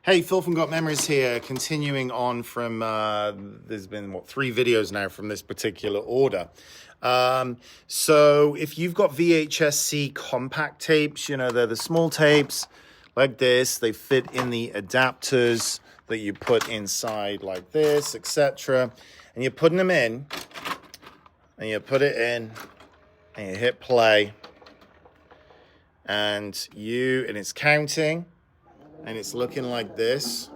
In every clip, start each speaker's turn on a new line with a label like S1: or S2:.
S1: Hey, Phil from Got Memories here, continuing on from, there's been, 3 videos now from this particular order. So if you've got VHS-c compact tapes, you know, they're the small tapes like this. They fit in the adapters that you put inside like this, etc. And you're putting them in, and you put it in, and you hit play, and it's counting. And it's looking like this.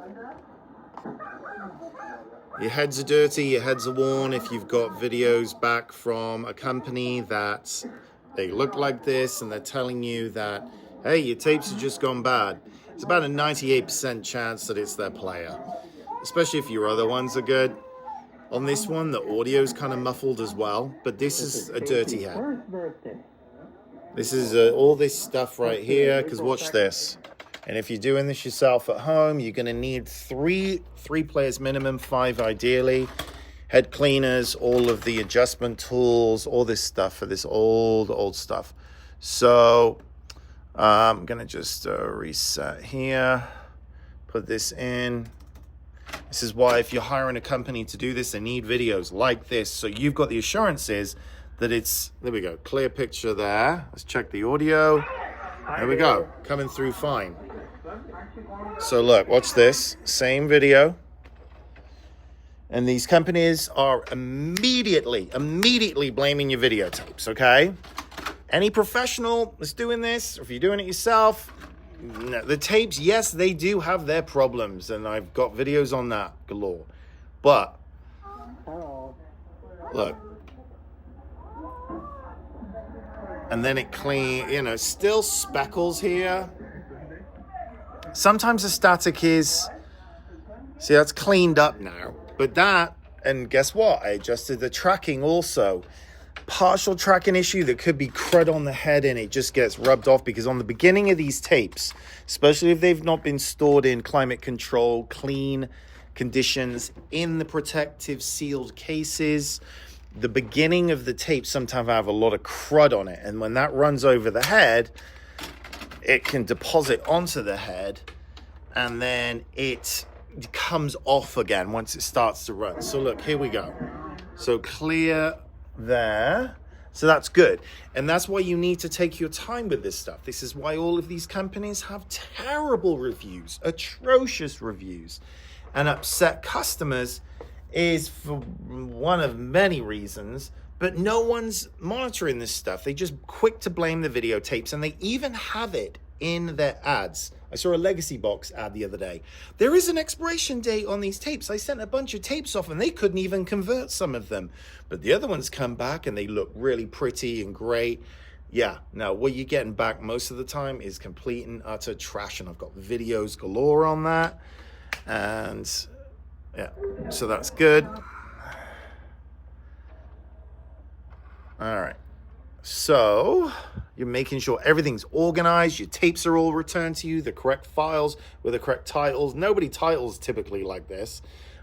S1: Your heads are dirty, your heads are worn. If you've got videos back from a company that they look like this and they're telling you that, hey, your tapes have just gone bad, it's about a 98% chance that it's their player, especially if your other ones are good. On this one, the audio's kind of muffled as well, but this is a dirty head. This is all this stuff right here, because watch this. And if you're doing this yourself at home, you're going to need three players minimum, 5 ideally. Head cleaners, all of the adjustment tools, all this stuff for this old stuff. So I'm going to just reset here, put this in. This is why if you're hiring a company to do this, they need videos like this. So you've got the assurances that it's, there we go, clear picture there. Let's check the audio. There we go, coming through fine. So look, watch this, same video. And these companies are immediately blaming your videotapes, okay? Any professional that's doing this, or if you're doing it yourself, the tapes, yes, they do have their problems, and I've got videos on that galore. But, look. And then it clean, you know, still speckles here. Sometimes the static is, see, that's cleaned up now. But that, and guess what? I adjusted the tracking also. Partial tracking issue that could be crud on the head, and it just gets rubbed off because on the beginning of these tapes, especially if they've not been stored in climate control, clean conditions, in the protective sealed cases, the beginning of the tape sometimes have a lot of crud on it. And when that runs over the head, it can deposit onto the head, and then it comes off again once it starts to run. So look, here we go. So clear there. So that's good. And that's why you need to take your time with this stuff. This is why all of these companies have terrible reviews, atrocious reviews, and upset customers is for one of many reasons. But no one's monitoring this stuff. They just quick to blame the videotapes, and they even have it in their ads. I saw a Legacy Box ad the other day. There is an expiration date on these tapes. I sent a bunch of tapes off, and they couldn't even convert some of them. But the other ones come back, and they look really pretty and great. Yeah, now what you're getting back most of the time is complete and utter trash, and I've got videos galore on that. And yeah, so that's good. All right, so you're making sure everything's organized, your tapes are all returned to you, the correct files with the correct titles. Nobody titles typically like this.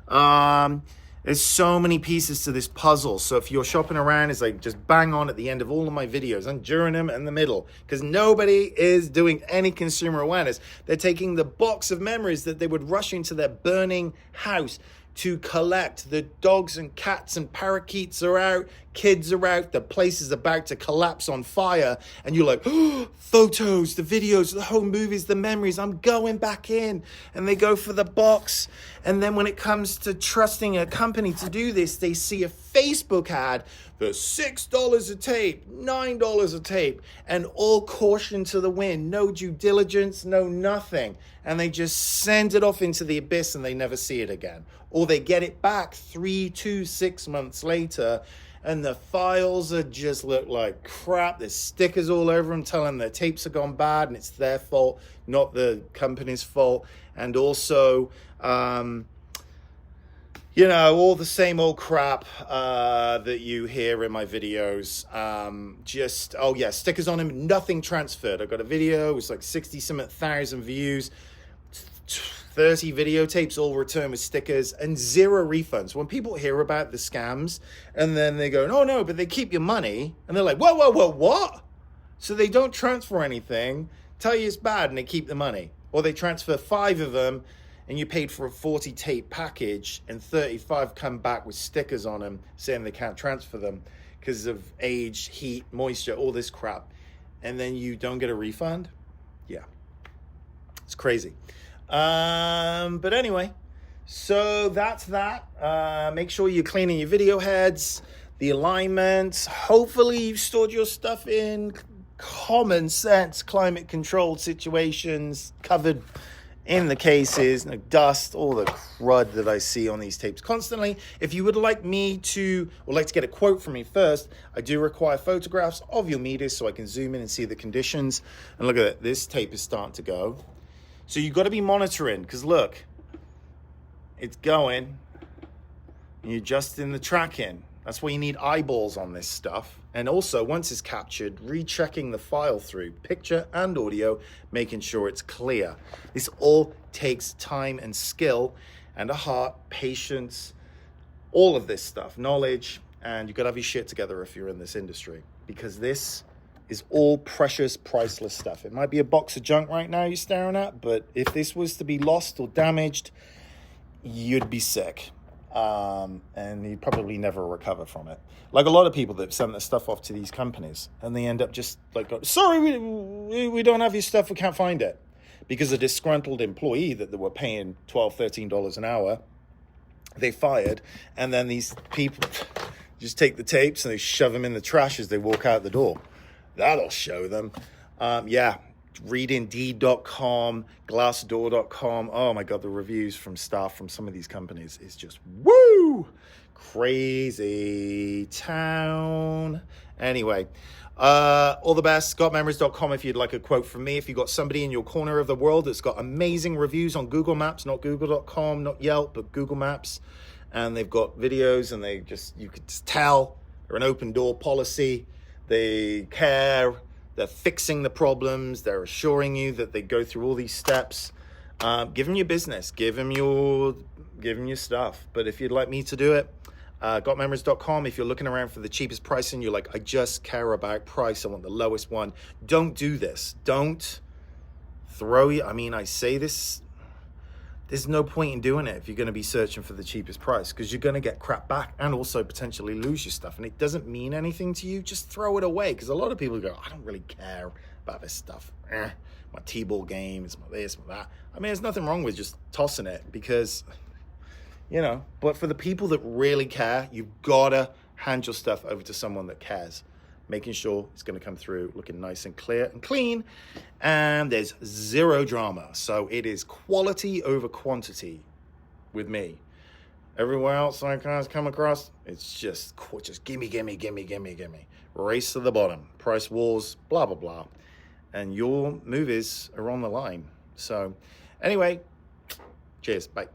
S1: There's so many pieces to this puzzle. So if you're shopping around, it's like just bang on at the end of all of my videos and during them and the middle, because nobody is doing any consumer awareness. They're taking the box of memories that they would rush into their burning house to collect. The dogs and cats and parakeets are out, kids are out, the place is about to collapse on fire, and you're like, oh, photos, the videos, the home movies, the memories, I'm going back in. And they go for the box, and then when it comes to trusting a company to do this, they see a Facebook ad for $6 a tape, $9 a tape, and all caution to the wind, no due diligence, no nothing. And they just send it off into the abyss, and they never see it again. Or they get it back 3 to 6 months later, and the files are just look like crap. There's stickers all over them telling their tapes have gone bad, and it's their fault, not the company's fault. And also, you know, all the same old crap that you hear in my videos. Just, oh yeah, stickers on them, nothing transferred. I got a video, it was like 60-something thousand views, 30 videotapes all returned with stickers, and 0 refunds. When people hear about the scams, and then they go, oh no, but they keep your money, and they're like, whoa, what? So they don't transfer anything, tell you it's bad, and they keep the money. Or they transfer 5 of them, and you paid for a 40 tape package and 35 come back with stickers on them saying they can't transfer them because of age, heat, moisture, all this crap, and then you don't get a refund? Yeah, it's crazy. But anyway, so that's that. Make sure you're cleaning your video heads, the alignments. Hopefully you've stored your stuff in common sense, climate controlled situations, covered in the cases, no dust, all the crud that I see on these tapes constantly. If you would like me to, or like to get a quote from me first, I do require photographs of your meters so I can zoom in and see the conditions. And look at it, this tape is starting to go. So you've got to be monitoring, because look, it's going, and you're adjusting the tracking. That's why you need eyeballs on this stuff. And also, once it's captured, rechecking the file through, picture and audio, making sure it's clear. This all takes time and skill and a heart, patience, all of this stuff, knowledge, and you've got to have your shit together if you're in this industry, because this is all precious, priceless stuff. It might be a box of junk right now you're staring at, but if this was to be lost or damaged, you'd be sick. And you'd probably never recover from it. Like a lot of people that send their stuff off to these companies, and they end up just like, sorry, we don't have your stuff, we can't find it. Because a disgruntled employee that they were paying $12, $13 an hour, they fired, and then these people just take the tapes and they shove them in the trash as they walk out the door. That'll show them. Read Indeed.com, Glassdoor.com. Oh my God, the reviews from staff from some of these companies is just woo! Crazy town. Anyway, all the best. Gotmemories.com if you'd like a quote from me. If you've got somebody in your corner of the world that's got amazing reviews on Google Maps, not Google.com, not Yelp, but Google Maps, and they've got videos and you could just tell they're an open door policy. They care. They're fixing the problems. They're assuring you that they go through all these steps. Give them your business. Give them your stuff. But if you'd like me to do it, gotmemories.com. If you're looking around for the cheapest price and you're like, I just care about price, I want the lowest one. Don't do this. Don't I say this. There's no point in doing it if you're going to be searching for the cheapest price, because you're going to get crap back and also potentially lose your stuff. And it doesn't mean anything to you. Just throw it away, because a lot of people go, I don't really care about this stuff. My T-ball game, it's my this, my that. I mean, there's nothing wrong with just tossing it, because, but for the people that really care, you've got to hand your stuff over to someone that cares, making sure it's going to come through looking nice and clear and clean, and there's zero drama. So it is quality over quantity with me. Everywhere else I come across, it's just gimme. Race to the bottom, price wars, blah, blah, blah. And your movies are on the line. So anyway, cheers, bye.